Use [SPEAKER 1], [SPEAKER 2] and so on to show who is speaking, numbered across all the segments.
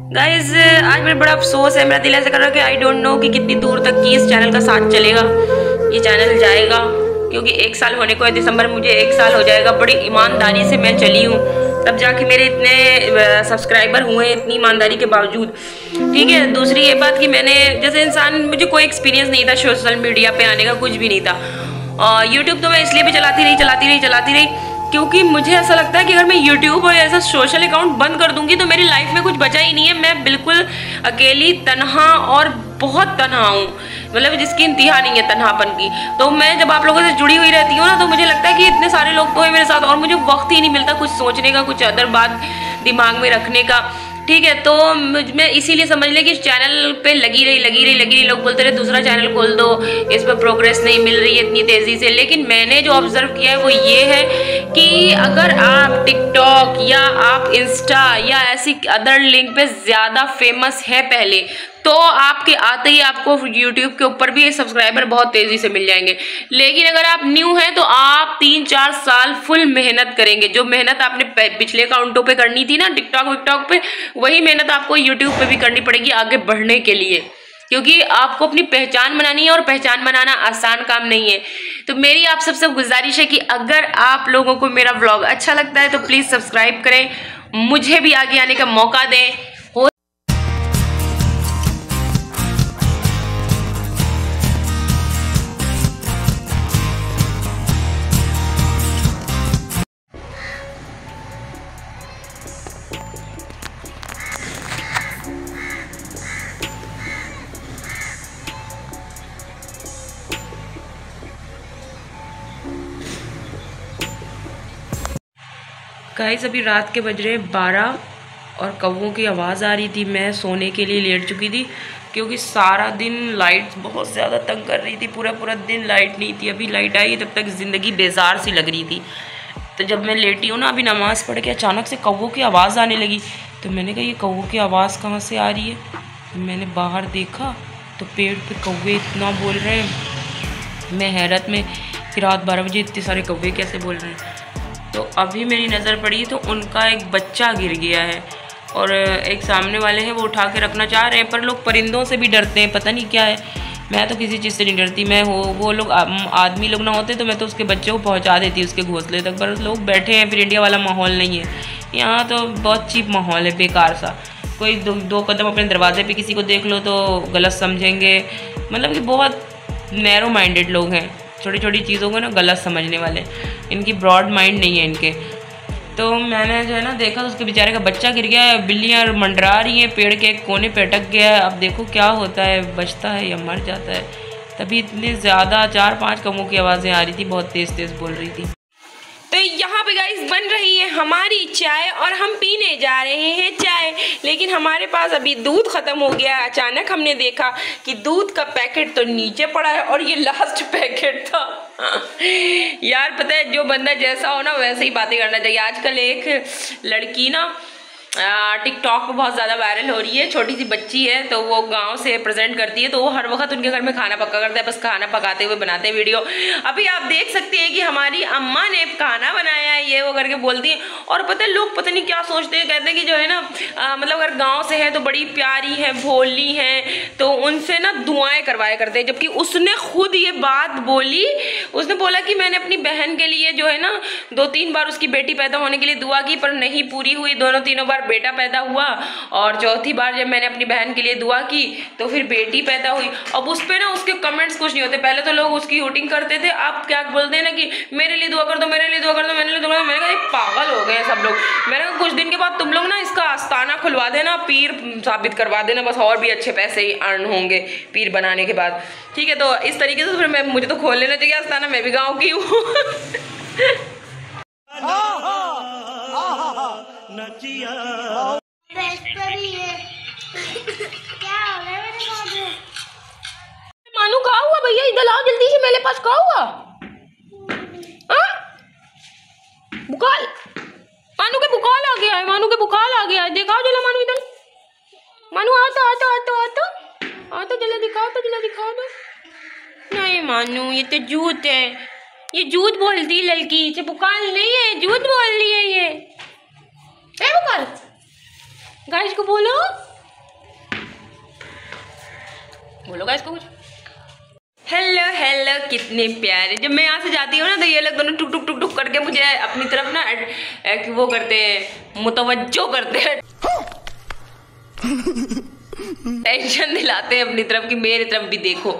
[SPEAKER 1] Guys आज मेरा बड़ा अफसोस है, मेरा दिल ऐसा कर रहा है कि आई डोंट नो कि कितनी दूर तक की इस चैनल का साथ चलेगा, ये चैनल जाएगा। क्योंकि 1 साल होने को है, दिसंबर मुझे 1 साल हो जाएगा। बड़ी ईमानदारी से मैं चली हूँ, तब जाके मेरे इतने सब्सक्राइबर हुए, इतनी ईमानदारी के बावजूद। ठीक है, दूसरी ये बात कि मैंने जैसे इंसान, मुझे कोई एक्सपीरियंस नहीं था सोशल मीडिया पे आने का, कुछ भी नहीं था। और यूट्यूब तो मैं इसलिए भी चलाती रही क्योंकि मुझे ऐसा लगता है कि अगर मैं यूट्यूब और ऐसा सोशल अकाउंट बंद कर दूंगी तो मेरी लाइफ में कुछ बचा ही नहीं है। मैं बिल्कुल अकेली, तन्हा और बहुत तन्हा हूँ, मतलब जिसकी इंतहा नहीं है तन्हापन की। तो मैं जब आप लोगों से जुड़ी हुई रहती हूँ ना, तो मुझे लगता है कि इतने सारे लोग तो हैं मेरे साथ और मुझे वक्त ही नहीं मिलता कुछ सोचने का, कुछ अदर बात दिमाग में रखने का। ठीक है, तो मैं इसीलिए समझ ले कि इस चैनल पे लगी रही। लोग बोलते रहे दूसरा चैनल खोल दो, इस पर प्रोग्रेस नहीं मिल रही है इतनी तेजी से। लेकिन मैंने जो ऑब्जर्व किया है वो ये है कि अगर आप टिकटॉक या आप इंस्टा या ऐसी अदर लिंक पे ज़्यादा फेमस है पहले, तो आपके आते ही आपको यूट्यूब के ऊपर भी सब्सक्राइबर बहुत तेजी से मिल जाएंगे। लेकिन अगर आप न्यू हैं तो आप 3-4 साल फुल मेहनत करेंगे। जो मेहनत आपने पिछले अकाउंटों पे करनी थी ना, टिकटॉक विकटॉक पे, वही मेहनत आपको यूट्यूब पे भी करनी पड़ेगी आगे बढ़ने के लिए। क्योंकि आपको अपनी पहचान बनानी है और पहचान बनाना आसान काम नहीं है। तो मेरी आप सबसे गुजारिश है कि अगर आप लोगों को मेरा व्लॉग अच्छा लगता है तो प्लीज़ सब्सक्राइब करें, मुझे भी आगे आने का मौका दें। गाइस अभी रात के बज रहे 12 और कौवों की आवाज़ आ रही थी। मैं सोने के लिए लेट चुकी थी क्योंकि सारा दिन लाइट बहुत ज़्यादा तंग कर रही थी। पूरा दिन लाइट नहीं थी। अभी लाइट आई तब तक ज़िंदगी बेजार सी लग रही थी। तो जब मैं लेटी हूँ ना, अभी नमाज़ पढ़ के अचानक से कौवों की आवाज़ आने लगी। तो मैंने कहा ये कौवों की आवाज़ कहाँ से आ रही है। तो मैंने बाहर देखा तो पेड़ पर कौवे इतना बोल रहे हैं, मैं हैरत में कि रात 12 बजे इतने सारे कौवे कैसे बोल रहे हैं। तो अभी मेरी नज़र पड़ी तो उनका एक बच्चा गिर गया है और एक सामने वाले हैं वो उठा के रखना चाह रहे हैं, पर लोग परिंदों से भी डरते हैं, पता नहीं क्या है। मैं तो किसी चीज़ से नहीं डरती। मैं वो लोग आदमी लोग ना होते तो मैं तो उसके बच्चे को पहुंचा देती उसके घोंसले तक, पर लोग बैठे हैं। फिर इंडिया वाला माहौल नहीं है यहाँ, तो बहुत चीप माहौल है, बेकार सा। कोई दो कदम अपने दरवाजे पर किसी को देख लो तो गलत समझेंगे। मतलब कि बहुत नैरो माइंडेड लोग हैं, छोटी छोटी चीज़ों को ना गलत समझने वाले, इनकी ब्रॉड माइंड नहीं है इनके। तो मैंने जो है ना देखा तो उसके बेचारे का बच्चा गिर गया है, बिल्लियाँ मंडरा रही हैं, पेड़ के एक कोने पे अटक गया है। अब देखो क्या होता है, बचता है या मर जाता है। तभी इतने ज़्यादा 4-5 कौवों की आवाज़ें आ रही थी, बहुत तेज़ तेज़ बोल रही थी। तो यहाँ पे गाइस बन रही है हमारी चाय और हम पीने जा रहे हैं चाय। लेकिन हमारे पास अभी दूध खत्म हो गया। अचानक हमने देखा कि दूध का पैकेट तो नीचे पड़ा है और ये लास्ट पैकेट था। यार पता है, जो बंदा जैसा हो ना वैसे ही बातें करना चाहिए। आजकल एक लड़की ना टिकटॉक पे बहुत ज़्यादा वायरल हो रही है, छोटी सी बच्ची है, तो वो गांव से प्रेजेंट करती है। तो वो हर वक्त उनके घर में खाना पका करता है, बस खाना पकाते हुए बनाते हैं वीडियो। अभी आप देख सकते हैं कि हमारी अम्मा ने खाना बनाया है, ये वो करके बोलती है। और पता है लोग पता नहीं क्या सोचते हैं, कहते हैं कि जो है ना मतलब अगर गाँव से है तो बड़ी प्यारी है, भोली है, तो उनसे ना दुआएँ करवाया करते हैं। जबकि उसने खुद ये बात बोली, उसने बोला कि मैंने अपनी बहन के लिए जो है ना 2-3 बार उसकी बेटी पैदा होने के लिए दुआ की, पर नहीं पूरी हुई। दोनों-तीनों बार बेटा पैदा हुआ और चौथी बार जब मैंने अपनी बहन के लिए दुआ की तो फिर बेटी पैदा हुई। अब उस पे ना उसके कमेंट्स कुछ नहीं होते। पहले तो लोग उसकी शूटिंग करते थे, अब क्या बोलते हैं ना कि मेरे लिए दुआ कर दो, मेरे लिए दुआ कर दो, मेरे लिए दुआ कर दो। मैंने कहा पागल हो गए सब लोग। मैंने कहा कुछ दिन के बाद तुम लोग ना इसका आस्थाना खुलवा देना, पीर साबित करवा देना, बस और भी अच्छे पैसे ही अर्न होंगे पीर बनाने के बाद। ठीक है, तो इस तरीके से फिर मुझे तो खोल लेना चाहिए आस्थाना, मैं भी गाँव की हूँ। मानू कहाँ हुआ भैया, इधर आओ जल्दी से, मेरे पास कहाँ हुआ बुखार। मानू के बुखार आ गया है, मानू के बुखार आ गया है। दिखाओ जला मानू इधर। मानू आओ तो आओ तो आओ तो आओ तो आओ तो जला दिखाओ तो, जला दिखाओ तो। नहीं मानू, ये तो झूठ है, ये झूठ बोलती है लड़की, इसे बुखार नहीं है, झूठ बोल रही है ये। बुखार गाइस को बोलो बोलो गाइस को कुछ। हेलो हेलो, कितने प्यारे। जब मैं यहाँ से जाती हूँ ना तो ये लोग दोनों टुक टुक टुक टुक करके मुझे अपनी तरफ ना वो करते हैं, मुतवज्जो करते हैं, टेंशन दिलाते हैं अपनी तरफ कि मेरी तरफ भी देखो।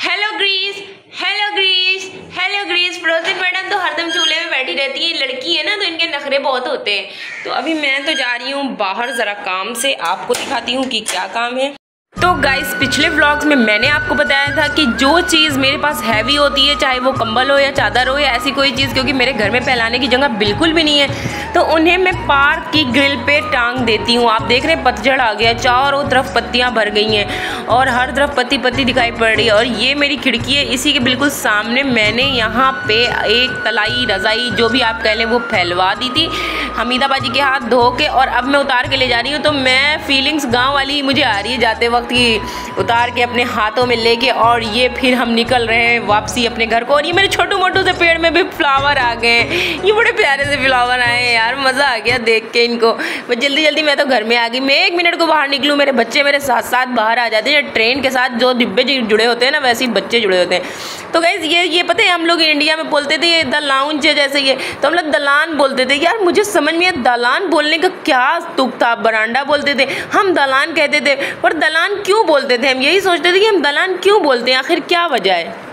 [SPEAKER 1] Hello grease, hello grease, hello grease. Frozen madam तो हरदम चूल्हे में बैठी रहती है, लड़की है ना तो इनके नखरे बहुत होते हैं। तो अभी मैं तो जा रही हूँ बाहर जरा काम से, आपको दिखाती हूँ कि क्या काम है। तो गाइस, पिछले व्लॉग्स में मैंने आपको बताया था कि जो चीज़ मेरे पास हैवी होती है, चाहे वो कंबल हो या चादर हो या ऐसी कोई चीज़, क्योंकि मेरे घर में फैलाने की जगह बिल्कुल भी नहीं है, तो उन्हें मैं पार्क की ग्रिल पे टांग देती हूँ। आप देख रहे हैं पतझड़ आ गया, चारों तरफ पत्तियाँ भर गई हैं और हर तरफ पत्ती पत्ती दिखाई पड़ रही है। और ये मेरी खिड़की है, इसी के बिल्कुल सामने मैंने यहाँ पे एक तलाई रज़ाई जो भी आप कह लें वो फैलवा दी थी हमीदा बाजी के हाथ धो के, और अब मैं उतार के ले जा रही हूँ। तो मैं फीलिंग्स गाँव वाली मुझे आ रही है जाते वक्त की, उतार के अपने हाथों में लेके, और ये फिर हम निकल रहे हैं वापसी अपने घर को। और ये मेरे छोटू मोटू से पेड़ में भी फ्लावर आ गए, ये बड़े प्यारे से फ्लावर आए हैं यार, मज़ा आ गया देख के इनको। मैं जल्दी जल्दी मैं तो घर में आ गई। मैं 1 मिनट को बाहर निकलूँ, मेरे बच्चे मेरे साथ साथ बाहर आ जाते हैं। ट्रेन के साथ जो डिब्बे जुड़े होते हैं ना, वैसे ही बच्चे जुड़े होते हैं। तो गाइस ये पता है, हम लोग इंडिया में बोलते थे ये द लाउंज है जैसे ये, तो हम लोग दलान बोलते थे। यार मुझे समझ में दलान बोलने का क्या तुक था, बरांडा बोलते थे, हम दलान कहते थे। और दलान क्यों बोलते थे, हम यही सोचते थे कि हम दलान क्यों बोलते हैं, आखिर क्या वजह है।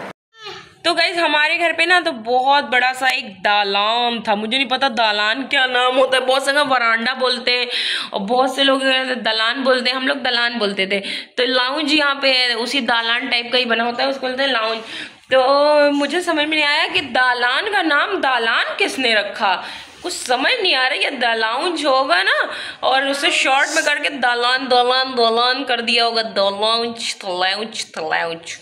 [SPEAKER 1] तो गाइस हमारे घर पे ना तो बहुत बड़ा सा एक दालान था, मुझे नहीं पता दालान क्या नाम होता है, बहुत से वरांडा बोलते हैं और बहुत से लोग दलान बोलते हैं, हम लोग दलान बोलते थे। तो लाउंज यहाँ पे है, उसी दालान टाइप का ही बना होता है, उसको बोलते हैं लाउंज। तो मुझे समझ में नहीं आया कि दालान का नाम दालान किसने रखा, कुछ समझ नहीं आ रहा। ये दलाउंज होगा ना, और उसे शॉर्ट में करके दालान दालान दालान कर दिया होगा, दालाउंज तलाउंज तलाउंज।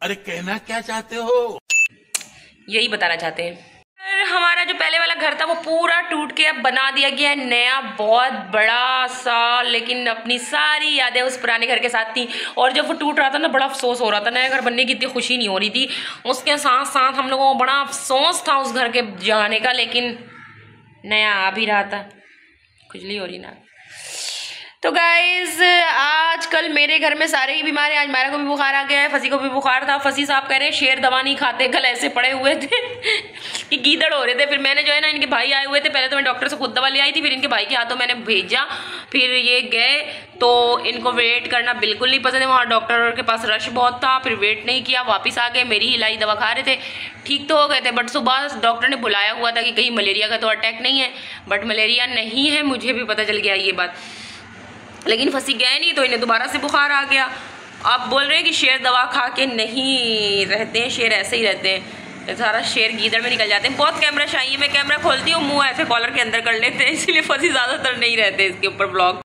[SPEAKER 2] अरे कहना क्या चाहते हो,
[SPEAKER 1] यही बताना चाहते हैं। हमारा जो पहले वाला घर था वो पूरा टूट के अब बना दिया गया है नया, बहुत बड़ा सा, लेकिन अपनी सारी यादें उस पुराने घर के साथ थी। और जब वो टूट रहा था ना, बड़ा अफसोस हो रहा था, नया घर बनने की इतनी खुशी नहीं हो रही थी, उसके साथ साथ हम लोगों को बड़ा अफसोस था उस घर के जाने का। लेकिन नया आ भी रहा था, खुजली हो रही ना। तो गाइज आजकल मेरे घर में सारे ही बीमार हैं। आज मायरा को भी बुखार आ गया है, फसी को भी बुखार था। फसी साहब कह रहे हैं शेर दवा नहीं खाते, कल ऐसे पड़े हुए थे कि गीदड़ हो रहे थे। फिर मैंने जो है ना, इनके भाई आए हुए थे, पहले तो मैं डॉक्टर से खुद दवा ले आई थी, फिर इनके भाई के हाथों मैंने भेजा, फिर ये गए। तो इनको वेट करना बिल्कुल नहीं पसंद है, वहाँ डॉक्टर के पास रश बहुत था, फिर वेट नहीं किया, वापस आ गए, मेरी ही लाई दवा खा रहे थे, ठीक तो हो गए थे। बट सुबह डॉक्टर ने बुलाया हुआ था कि कहीं मलेरिया का तो अटैक नहीं है, बट मलेरिया नहीं है, मुझे भी पता चल गया ये बात। लेकिन फंसी गए नहीं, तो इन्हें दोबारा से बुखार आ गया। आप बोल रहे हैं कि शेर दवा खा के नहीं रहते हैं, शेर ऐसे ही रहते हैं, सारा शेर गीदड़ में निकल जाते हैं। बहुत कैमरा शाही है, मैं कैमरा खोलती हूँ मुंह ऐसे कॉलर के अंदर कर लेते हैं, इसीलिए फंसी ज़्यादातर नहीं रहते इसके ऊपर ब्लॉग।